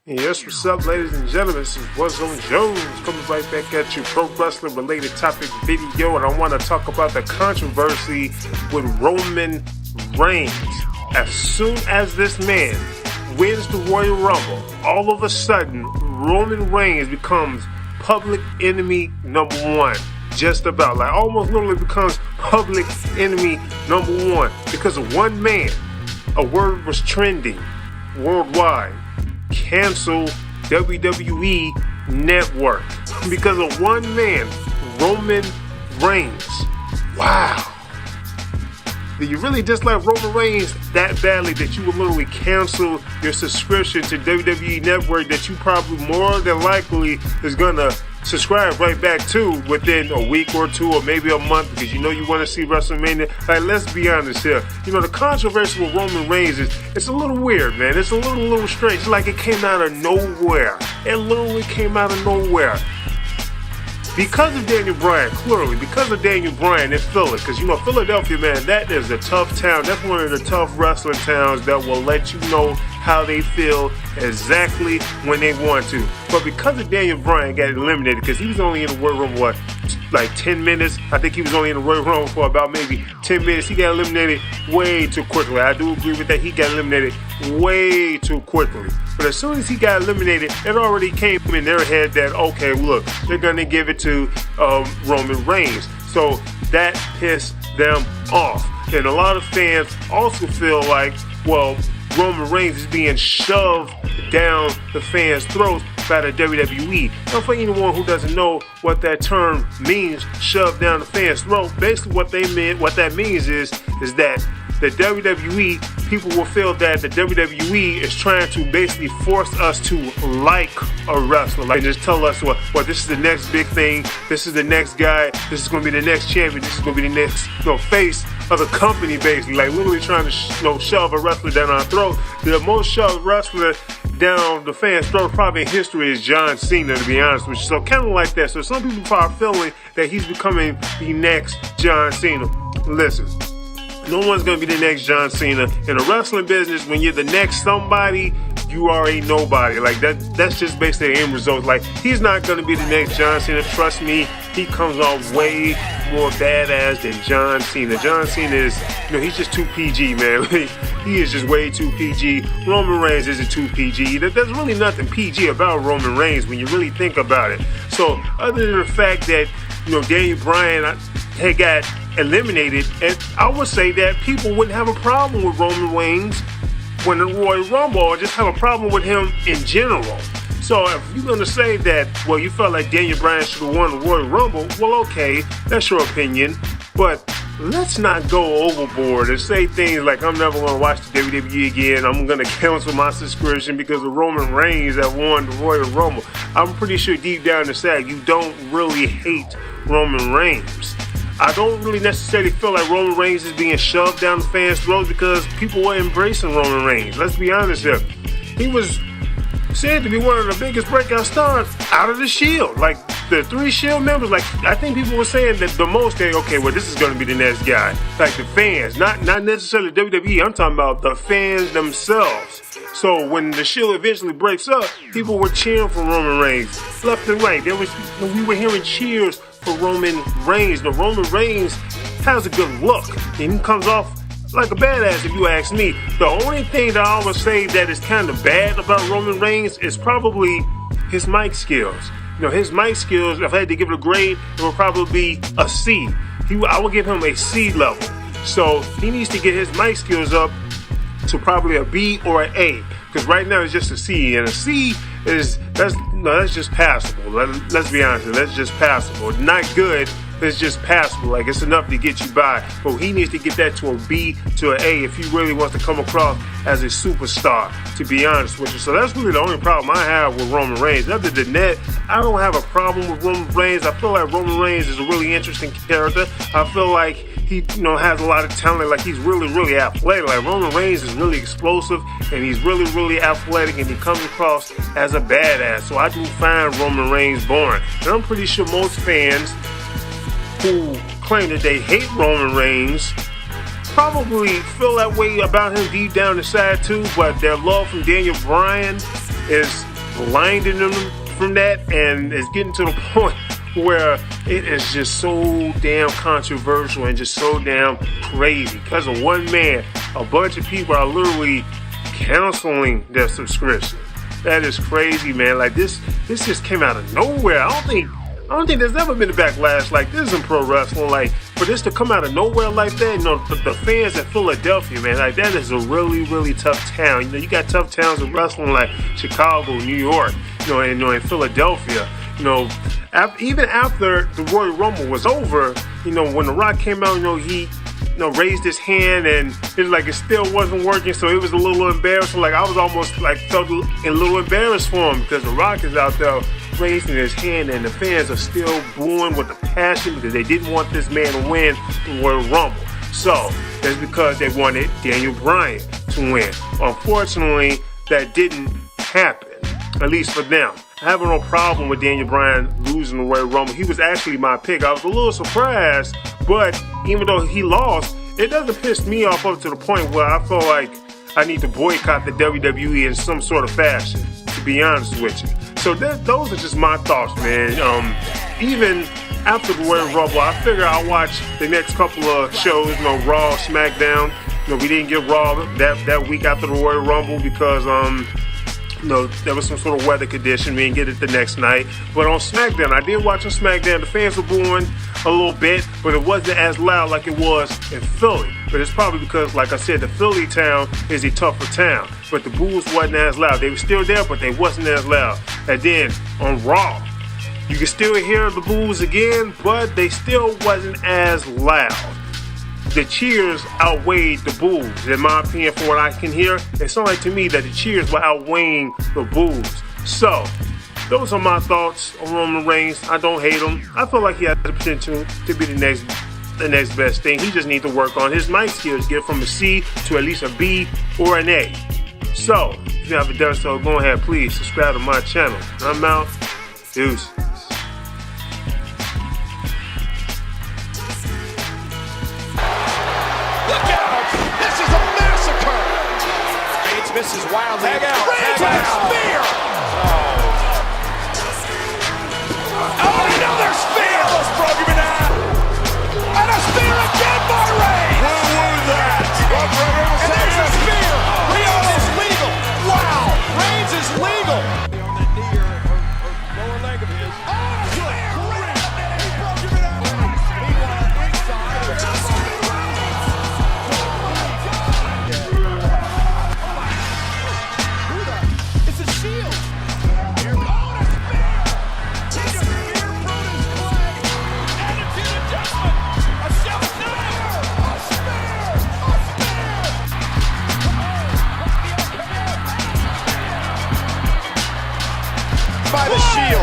Yes, what's up, ladies and gentlemen? This is WARZONEJONES coming right back at you, pro wrestling related topic video, and I want to talk about the controversy with Roman Reigns. As soon as this man wins the Royal Rumble, all of a sudden Roman Reigns becomes public enemy number one. Just about, like almost literally becomes public enemy number one because of one man. A word was trending worldwide. Cancel WWE Network because of one man, Roman Reigns. Wow. Do you really dislike Roman Reigns that badly that you would literally cancel your subscription to WWE Network that you probably more than likely is gonna subscribe right back to within a week or two or maybe a month because you know you want to see WrestleMania? Like, let's be honest here. You know, the controversy with Roman Reigns it's a little weird, man. It's a little strange. It's like it came out of nowhere. It literally came out of nowhere. Because of Daniel Bryan, clearly, because of Daniel Bryan in Philly, because, you know, Philadelphia, man, that is a tough town. That's one of the tough wrestling towns that will let you know how they feel exactly when they want to. But because of Daniel Bryan got eliminated, because he was only in the Royal Rumble, like 10 minutes? I think he was only in the Royal Rumble for about maybe 10 minutes. He got eliminated way too quickly. I do agree with that. He got eliminated way too quickly. But as soon as he got eliminated, it already came in their head that, okay, look, they're going to give it to Roman Reigns. So that pissed them off. And a lot of fans also feel like, well, Roman Reigns is being shoved down the fans' throats by the WWE. Now, for anyone who doesn't know what that term means, shoved down the fans' throat, basically what that means is that the WWE, people will feel that the WWE is trying to basically force us to like a wrestler. Like, just tell us, well, this is the next big thing. This is the next guy. This is going to be the next champion. This is going to be the next, face of the company, basically. Like, literally trying to, shove a wrestler down our throat. The most shoved wrestler down the fans' throat probably in history is John Cena, to be honest with you. So kind of like that. So some people are feeling that he's becoming the next John Cena. Listen. No one's going to be the next John Cena. In the wrestling business, when you're the next somebody, you are a nobody. Like, that's just basically the end result. Like, he's not going to be the next John Cena. Trust me, he comes off way more badass than John Cena. John Cena is, he's just too PG, man. He is just way too PG. Roman Reigns isn't too PG. There's really nothing PG about Roman Reigns when you really think about it. So, other than the fact that, Daniel Bryan had got eliminated, and I would say that people wouldn't have a problem with Roman Reigns when the Royal Rumble, or just have a problem with him in general. So if you're going to say that, well, you felt like Daniel Bryan should have won the Royal Rumble, well, okay, that's your opinion, but let's not go overboard and say things like, I'm never going to watch the WWE again, I'm going to cancel my subscription because of Roman Reigns that won the Royal Rumble. I'm pretty sure deep down inside you don't really hate Roman Reigns. I don't really necessarily feel like Roman Reigns is being shoved down the fans' throats because people were embracing Roman Reigns. Let's be honest here. He was said to be one of the biggest breakout stars out of the Shield. Like, the 3 Shield members, like, I think people were saying that the most thing, okay, well, this is going to be the next guy. Like, the fans, not necessarily WWE, I'm talking about the fans themselves. So when the Shield eventually breaks up, people were cheering for Roman Reigns left and right. We were hearing cheers for Roman Reigns. The Roman Reigns has a good look, and he comes off like a badass, if you ask me. The only thing that I would say that is kind of bad about Roman Reigns is probably his mic skills. His mic skills, if I had to give it a grade, it would probably be a C. I would give him a C level. So he needs to get his mic skills up to probably a B or an A, because right now it's just a C, and a C that's just passable. Let's be honest, that's just passable. Not good, it's just passable. Like, it's enough to get you by. But he needs to get that to a B to an A if he really wants to come across as a superstar, to be honest with you. So that's really the only problem I have with Roman Reigns. Other than that, I don't have a problem with Roman Reigns. I feel like Roman Reigns is a really interesting character. I feel like he, has a lot of talent. Like, he's really, really athletic. Like, Roman Reigns is really explosive, and he's really, really athletic, and he comes across as a badass. So I do find Roman Reigns boring. And I'm pretty sure most fans who claim that they hate Roman Reigns probably feel that way about him deep down inside too, but their love from Daniel Bryan is blinding them from that, and it's getting to the point where it is just so damn controversial and just so damn crazy. Because of one man, a bunch of people are literally canceling their subscription. That is crazy, man. Like this just came out of nowhere. I don't think there's ever been a backlash like this in pro wrestling. Like, for this to come out of nowhere like that, you know, the fans in Philadelphia, man, like that is a really, really tough town. You know, you got tough towns in wrestling like Chicago, New York, in Philadelphia. You know, even after the Royal Rumble was over, you know, when The Rock came out, you know, he raised his hand and it was like it still wasn't working, so it was a little embarrassing. Like I was almost like felt a little embarrassed for him because The Rock is out there raising his hand and the fans are still booing with a passion because they didn't want this man to win the Royal Rumble. So that's because they wanted Daniel Bryan to win. Unfortunately, that didn't happen, at least for them. I have no problem with Daniel Bryan losing the Royal Rumble. He was actually my pick. I was a little surprised, but even though he lost, it doesn't piss me off up to the point where I feel like I need to boycott the WWE in some sort of fashion, to be honest with you. So those are just my thoughts, man. Even after the Royal Rumble, I figure I'll watch the next couple of shows, Raw, SmackDown. We didn't get Raw that week after the Royal Rumble because there was some sort of weather condition. We didn't get it the next night. But on SmackDown, I did watch on SmackDown. The fans were booing a little bit, but it wasn't as loud like it was in Philly. But it's probably because, like I said, the Philly town is a tougher town. But the boos wasn't as loud. They were still there, but they wasn't as loud. And then on Raw, you can still hear the boos again, but they still wasn't as loud. The cheers outweighed the boos. In my opinion, from what I can hear, it sounds like to me that the cheers were outweighing the boos. So, those are my thoughts on Roman Reigns. I don't hate him. I feel like he has the potential to be the next best thing. He just needs to work on his mic skills, get from a C to at least a B or an A. So, if you haven't done so, go ahead, please subscribe to my channel. I'm out. Deuces. Misses wildly. Tag out. Reigns with a spear. Oh, another spear. Almost broke him in half. And a spear again by Reigns. Who was that? And there's a spear. Leon is legal. Wow. Reigns is legal. On that knee or lower leg of his. Oh, spear. Reigns. And he broke him in half. Meanwhile, inside. By the Shield.